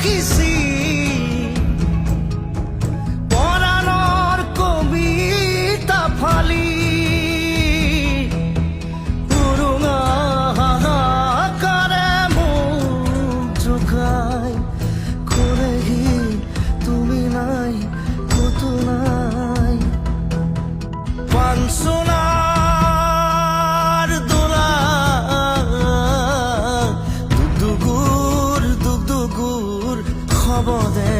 খিচি পরাণৰ কবিতা ফালি উৰুঙা হাহাকাৰে মোক জোকাই কৰেহি তুমি নাই কতো নাই পাঞ্চনার দোলা দুগুর খবর দে